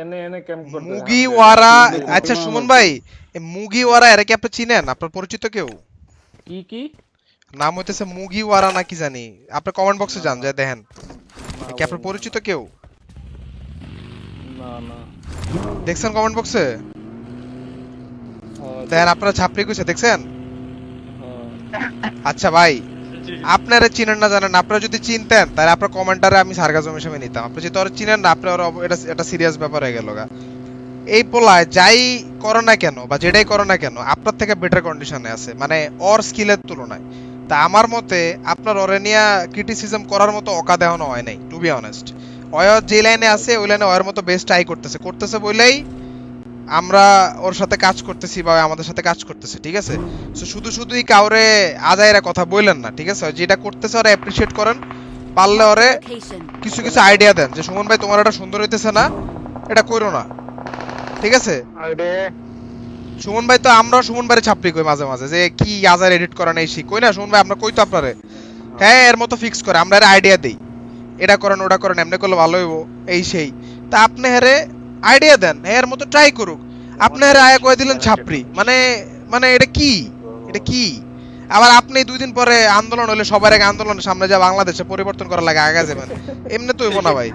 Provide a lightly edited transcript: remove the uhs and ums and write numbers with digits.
এনে ক্যাম্প করতে মুগিওয়ারা। আচ্ছা সুমন ভাই, এই মুগিওয়ারা এরা কি আপনি চিনেন? আপনার পরিচিত কেউ? কি কি নাম হইতেছে মুগিওয়ারা না কি জানি, আপনি কমেন্ট বক্সে না যান, যায় দেখেন। না কি ভাই, আপনার পরিচিত কেউ না না দেখছেন কমেন্ট বক্সে? দেখেন আপনারা ছাপড়ি কইছে, দেখছেন? আচ্ছা ভাই, আপনারা চিনেন না জানেন, আপনারা যদি চিনতেন তাহলে আপনার কমেন্টারে আমি সার্গাজম হিসেবে নিতাম। আপনি যেহেতু ওরা চিনেন না, আপনার এটা সিরিয়াস ব্যাপার হয়ে গেল গা। এই পোলায় যাই করো না কেন বা যেটাই করো না কেন আপনার থেকে বেটার কন্ডিশনে আছে, মানে ওর স্কিলের তুলনায়। তা আমার মতে আপনার ওরে নিয়ে ক্রিটিসিজম করার মতো অকাদ এখনো হয় নাই, টু বি অনেস্ট। ওয় যে লাইনে আছে ওই লাইনে ওর মতো বেস্ট ট্রাই করতেছে বলেই আমরা ওর সাথে কাজ করতেছি বা আমাদের সাথে কাজ করতেছে, ঠিক আছে? সো শুধুই কাউরে আজাইরা কথা বললেন না, ঠিক আছে? যেটা করতেছে ওরা অ্যাপ্রিশিয়েট করেন, পারলে ওরে কিছু কিছু আইডিয়া দেন যে সুমন ভাই তোমার এটা সুন্দর হইতেছে না, এটা করো না, ঠিক আছে? সুমন ভাই তো আমরাও সুমন ভাইয়ের ছাপড়ি কই মাঝে মাঝে যে কি আজার এডিট করা নেই শিখ কই না সুমন ভাই, আমরা কই তো আপনারে হ্যাঁ এর মতো ফিক্স করে আমরা এর আইডিয়া দেই, এটা করেন ওটা করেন এমনি করলে ভালো হইব এই সেই। তা আপনি হেরে আইডিয়া দেন, এর মতো ট্রাই করুক। আপনি হেরে আয়া কয়ে দিলেন ছাপড়ি, মানে মানে এটা কি, এটা কি? আবার আপনি 2 দিন পরে আন্দোলন হলে সবার আগে আন্দোলনের সামনে যা বাংলাদেশে পরিবর্তন করা লাগে আগে যাবেন, এমনি তো হইব না ভাই।